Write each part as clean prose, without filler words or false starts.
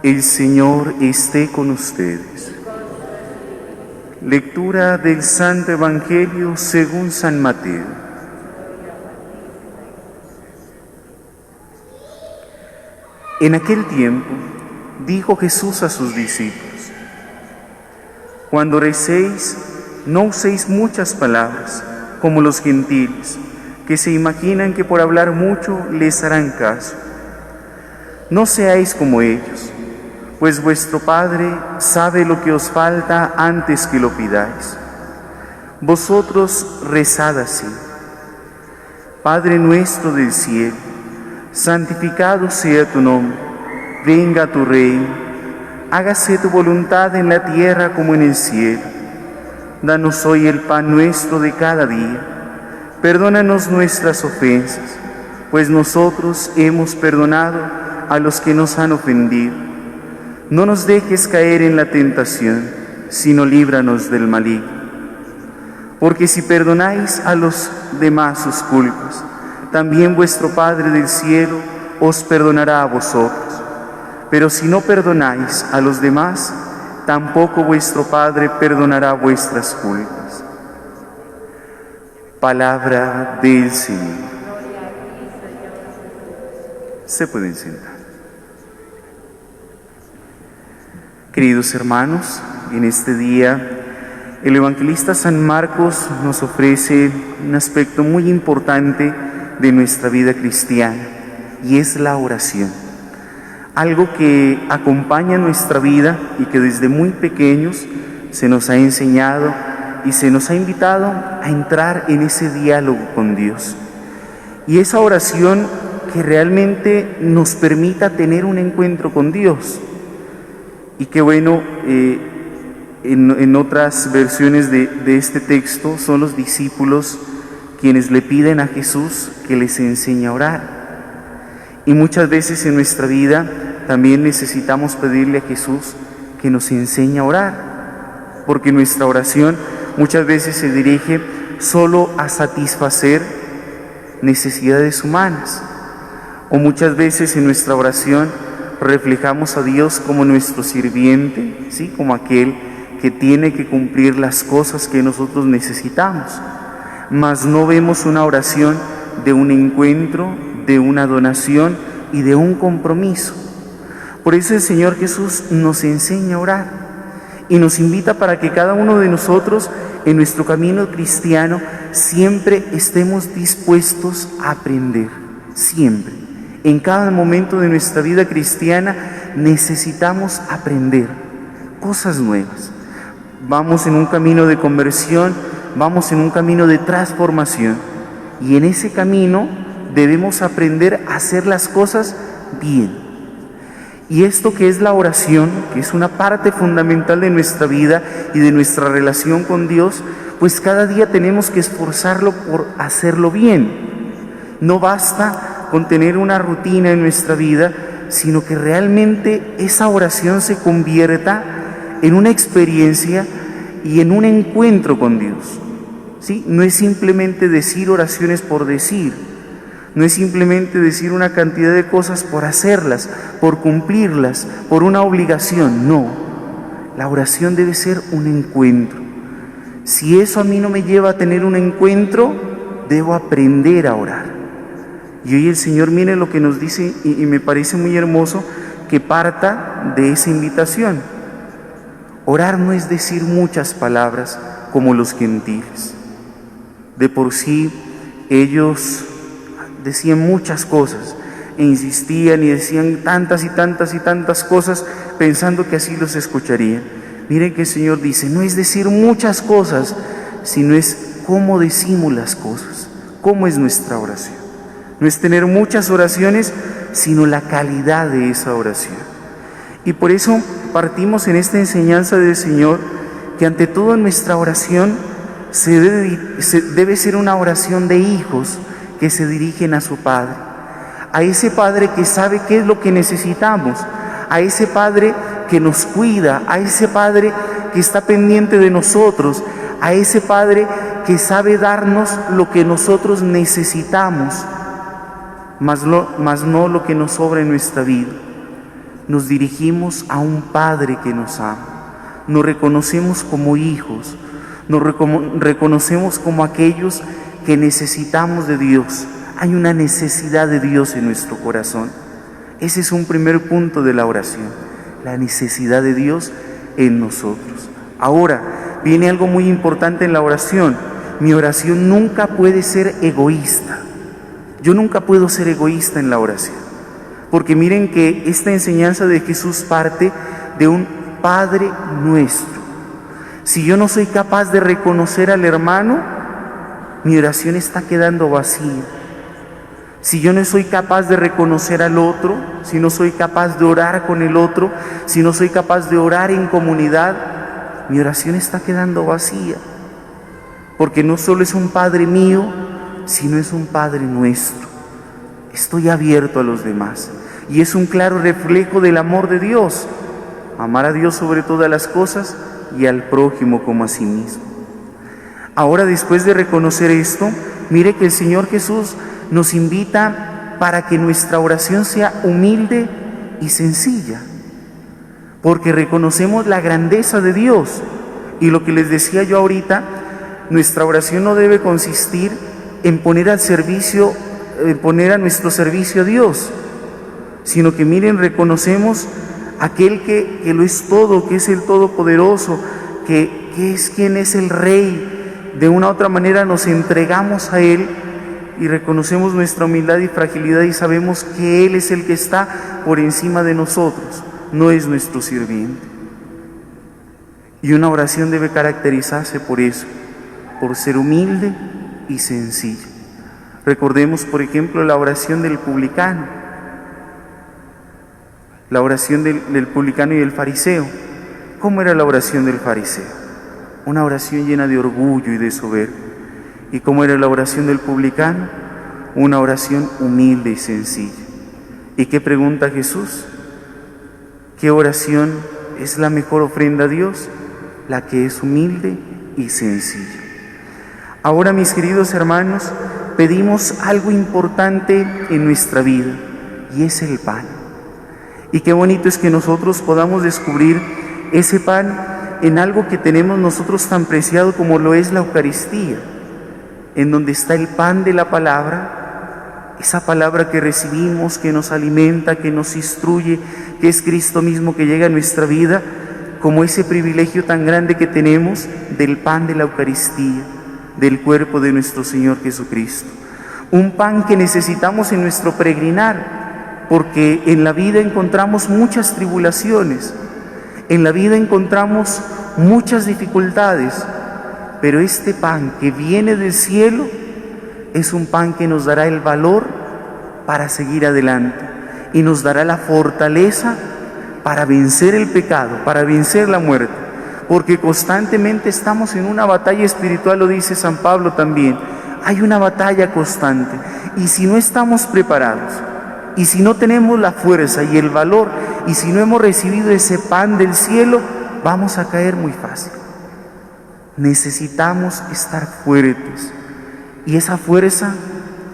El Señor esté con ustedes. Lectura del Santo Evangelio según San Mateo. En aquel tiempo dijo Jesús a sus discípulos: Cuando recéis, no uséis muchas palabras, como los gentiles, que se imaginan que por hablar mucho les harán caso. No seáis como ellos, pues vuestro Padre sabe lo que os falta antes que lo pidáis. Vosotros rezad así: Padre nuestro del cielo, santificado sea tu nombre, venga tu reino, hágase tu voluntad en la tierra como en el cielo. Danos hoy el pan nuestro de cada día, perdónanos nuestras ofensas, pues nosotros hemos perdonado a los que nos han ofendido. No nos dejes caer en la tentación, sino líbranos del maligno. Porque si perdonáis a los demás sus culpas, también vuestro Padre del cielo os perdonará a vosotros. Pero si no perdonáis a los demás, tampoco vuestro Padre perdonará vuestras culpas. Palabra del Señor. Se pueden sentar. Queridos hermanos, en este día el evangelista San Marcos nos ofrece un aspecto muy importante de nuestra vida cristiana, y es la oración. Algo que acompaña nuestra vida y que desde muy pequeños se nos ha enseñado y se nos ha invitado a entrar en ese diálogo con Dios. Y esa oración que realmente nos permita tener un encuentro con Dios. Y qué bueno, en otras versiones de este texto son los discípulos quienes le piden a Jesús que les enseñe a orar. Y muchas veces en nuestra vida también necesitamos pedirle a Jesús que nos enseñe a orar, porque nuestra oración muchas veces se dirige solo a satisfacer necesidades humanas, o muchas veces en nuestra oración reflejamos a Dios como nuestro sirviente, ¿sí? Como aquel que tiene que cumplir las cosas que nosotros necesitamos, mas no vemos una oración de un encuentro, de una donación y de un compromiso. Por eso el Señor Jesús nos enseña a orar y nos invita para que cada uno de nosotros en nuestro camino cristiano siempre estemos dispuestos a aprender, siempre. En cada momento de nuestra vida cristiana necesitamos aprender cosas nuevas. Vamos en un camino de conversión, vamos en un camino de transformación, y en ese camino debemos aprender a hacer las cosas bien. Y esto que es la oración, que es una parte fundamental de nuestra vida y de nuestra relación con Dios, pues cada día tenemos que esforzarlo por hacerlo bien. No basta con tener una rutina en nuestra vida, sino que realmente esa oración se convierta en una experiencia y en un encuentro con Dios, ¿sí? No es simplemente decir oraciones por decir, no es simplemente decir una cantidad de cosas por hacerlas, por cumplirlas, por una obligación, no. La oración debe ser un encuentro. Si eso a mí no me lleva a tener un encuentro, debo aprender a orar. Y hoy el Señor, mire lo que nos dice, y me parece muy hermoso que parta de esa invitación. Orar no es decir muchas palabras como los gentiles. De por sí ellos decían muchas cosas e insistían y decían tantas y tantas y tantas cosas pensando que así los escucharían. Miren que el Señor dice, no es decir muchas cosas, sino es cómo decimos las cosas, cómo es nuestra oración. No es tener muchas oraciones, sino la calidad de esa oración. Y por eso partimos en esta enseñanza del Señor, que ante todo en nuestra oración debe ser una oración de hijos que se dirigen a su Padre, a ese Padre que sabe qué es lo que necesitamos, a ese Padre que nos cuida, a ese Padre que está pendiente de nosotros, a ese Padre que sabe darnos lo que nosotros necesitamos. mas no lo que nos sobra en nuestra vida. Nos dirigimos a un Padre que nos ama, nos reconocemos como hijos, nos reconocemos como aquellos que necesitamos de Dios. Hay una necesidad de Dios en nuestro corazón. Ese es un primer punto de la oración, la necesidad de Dios en nosotros. Ahora, viene algo muy importante en la oración. Mi oración nunca puede ser egoísta. Yo nunca puedo ser egoísta en la oración. Porque miren que esta enseñanza de Jesús parte de un Padre nuestro. Si yo no soy capaz de reconocer al hermano, mi oración está quedando vacía. Si yo no soy capaz de reconocer al otro, si no soy capaz de orar con el otro, si no soy capaz de orar en comunidad, mi oración está quedando vacía. Porque no solo es un Padre mío, sino es un Padre nuestro. Estoy abierto a los demás. Y es un claro reflejo del amor de Dios. Amar a Dios sobre todas las cosas y al prójimo como a sí mismo. Ahora, después de reconocer esto, mire que el Señor Jesús nos invita para que nuestra oración sea humilde y sencilla, porque reconocemos la grandeza de Dios. Y lo que les decía yo ahorita, nuestra oración no debe consistir en poner a nuestro servicio a Dios, sino que miren, reconocemos aquel que lo es todo, que es el Todopoderoso, que es quien es el Rey. De una u otra manera nos entregamos a Él y reconocemos nuestra humildad y fragilidad y sabemos que Él es el que está por encima de nosotros, no es nuestro sirviente. Y una oración debe caracterizarse por eso, por ser humilde y sencilla. Recordemos, por ejemplo, la oración del publicano, la oración del publicano y del fariseo. ¿Cómo era la oración del fariseo? Una oración llena de orgullo y de soberbia. ¿Y cómo era la oración del publicano? Una oración humilde y sencilla. ¿Y qué pregunta Jesús? ¿Qué oración es la mejor ofrenda a Dios? La que es humilde y sencilla. Ahora, mis queridos hermanos, pedimos algo importante en nuestra vida, y es el pan. Y qué bonito es que nosotros podamos descubrir ese pan en algo que tenemos nosotros tan preciado como lo es la Eucaristía, en donde está el pan de la palabra, esa palabra que recibimos, que nos alimenta, que nos instruye, que es Cristo mismo que llega a nuestra vida, como ese privilegio tan grande que tenemos del pan de la Eucaristía, del cuerpo de nuestro Señor Jesucristo. Un pan que necesitamos en nuestro peregrinar, porque en la vida encontramos muchas tribulaciones, en la vida encontramos muchas dificultades, pero este pan que viene del cielo es un pan que nos dará el valor para seguir adelante y nos dará la fortaleza para vencer el pecado, para vencer la muerte, porque constantemente estamos en una batalla espiritual, lo dice San Pablo también. Hay una batalla constante, y si no estamos preparados, y si no tenemos la fuerza y el valor, y si no hemos recibido ese pan del cielo, vamos a caer muy fácil. Necesitamos estar fuertes, y esa fuerza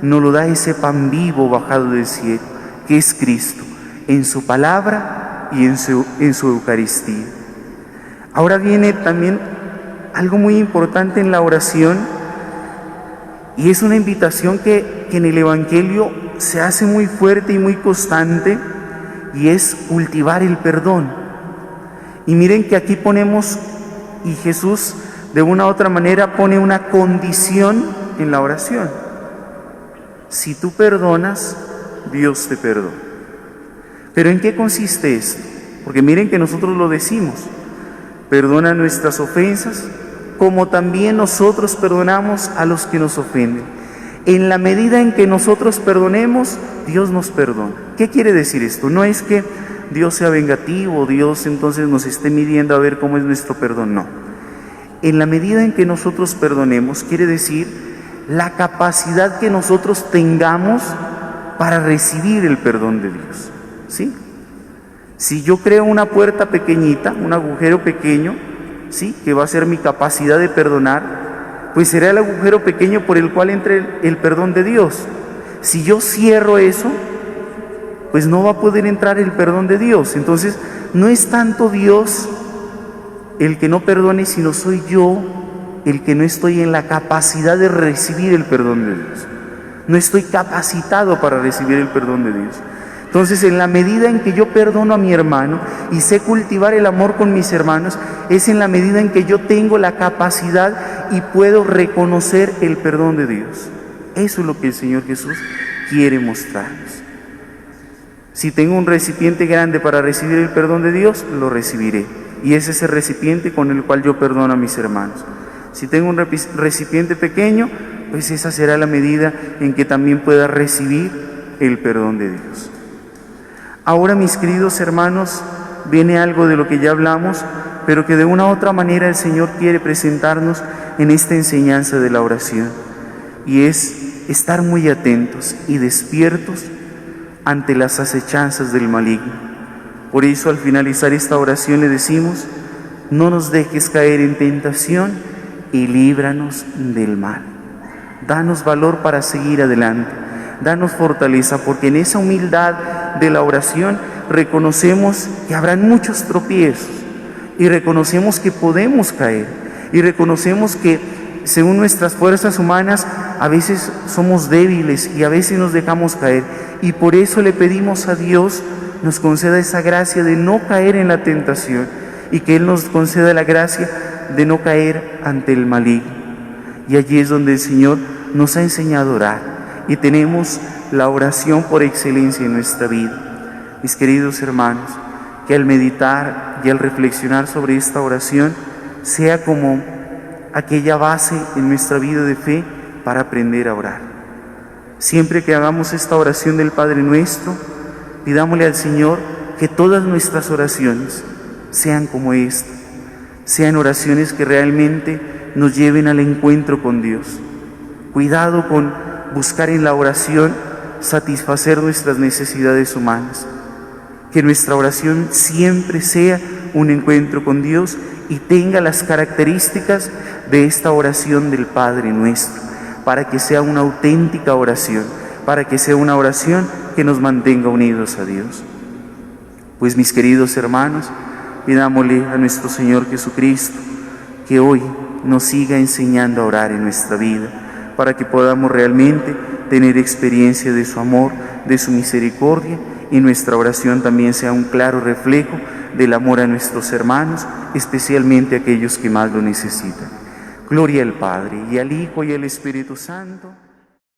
nos lo da ese pan vivo bajado del cielo, que es Cristo, en su palabra y en su Eucaristía. Ahora viene también algo muy importante en la oración, y es una invitación que en el Evangelio se hace muy fuerte y muy constante, y es cultivar el perdón. Y miren que aquí ponemos, y Jesús de una u otra manera pone una condición en la oración. Si tú perdonas, Dios te perdona. ¿Pero en qué consiste esto? Porque miren que nosotros lo decimos: perdona nuestras ofensas, como también nosotros perdonamos a los que nos ofenden. En la medida en que nosotros perdonemos, Dios nos perdona. ¿Qué quiere decir esto? No es que Dios sea vengativo, Dios entonces nos esté midiendo a ver cómo es nuestro perdón, no. En la medida en que nosotros perdonemos, quiere decir la capacidad que nosotros tengamos para recibir el perdón de Dios, ¿sí? Si yo creo una puerta pequeñita, un agujero pequeño, ¿sí?, que va a ser mi capacidad de perdonar, pues será el agujero pequeño por el cual entre el perdón de Dios. Si yo cierro eso, pues no va a poder entrar el perdón de Dios. Entonces, no es tanto Dios el que no perdone, sino soy yo el que no estoy en la capacidad de recibir el perdón de Dios. No estoy capacitado para recibir el perdón de Dios. Entonces, en la medida en que yo perdono a mi hermano y sé cultivar el amor con mis hermanos, es en la medida en que yo tengo la capacidad y puedo reconocer el perdón de Dios. Eso es lo que el Señor Jesús quiere mostrarnos. Si tengo un recipiente grande para recibir el perdón de Dios, lo recibiré. Y ese es el recipiente con el cual yo perdono a mis hermanos. Si tengo un recipiente pequeño, pues esa será la medida en que también pueda recibir el perdón de Dios. Ahora, mis queridos hermanos, viene algo de lo que ya hablamos, pero que de una u otra manera el Señor quiere presentarnos en esta enseñanza de la oración, y es estar muy atentos y despiertos ante las acechanzas del maligno. Por eso, al finalizar esta oración le decimos: no nos dejes caer en tentación y líbranos del mal. Danos valor para seguir adelante, danos fortaleza, porque en esa humildad de la oración reconocemos que habrán muchos tropiezos y reconocemos que podemos caer y reconocemos que según nuestras fuerzas humanas a veces somos débiles y a veces nos dejamos caer, y por eso le pedimos a Dios nos conceda esa gracia de no caer en la tentación y que Él nos conceda la gracia de no caer ante el maligno. Y allí es donde el Señor nos ha enseñado a orar y tenemos la oración por excelencia en nuestra vida. Mis queridos hermanos, que al meditar y al reflexionar sobre esta oración sea como aquella base en nuestra vida de fe para aprender a orar. Siempre que hagamos esta oración del Padre Nuestro, pidámosle al Señor que todas nuestras oraciones sean como esta, sean oraciones que realmente nos lleven al encuentro con Dios. Cuidado con buscar en la oración satisfacer nuestras necesidades humanas. Que nuestra oración siempre sea un encuentro con Dios y tenga las características de esta oración del Padre Nuestro, para que sea una auténtica oración, para que sea una oración que nos mantenga unidos a Dios. Pues, mis queridos hermanos, pidámosle a nuestro Señor Jesucristo que hoy nos siga enseñando a orar en nuestra vida, para que podamos realmente tener experiencia de su amor, de su misericordia, y nuestra oración también sea un claro reflejo del amor a nuestros hermanos, especialmente a aquellos que más lo necesitan. Gloria al Padre, y al Hijo, y al Espíritu Santo.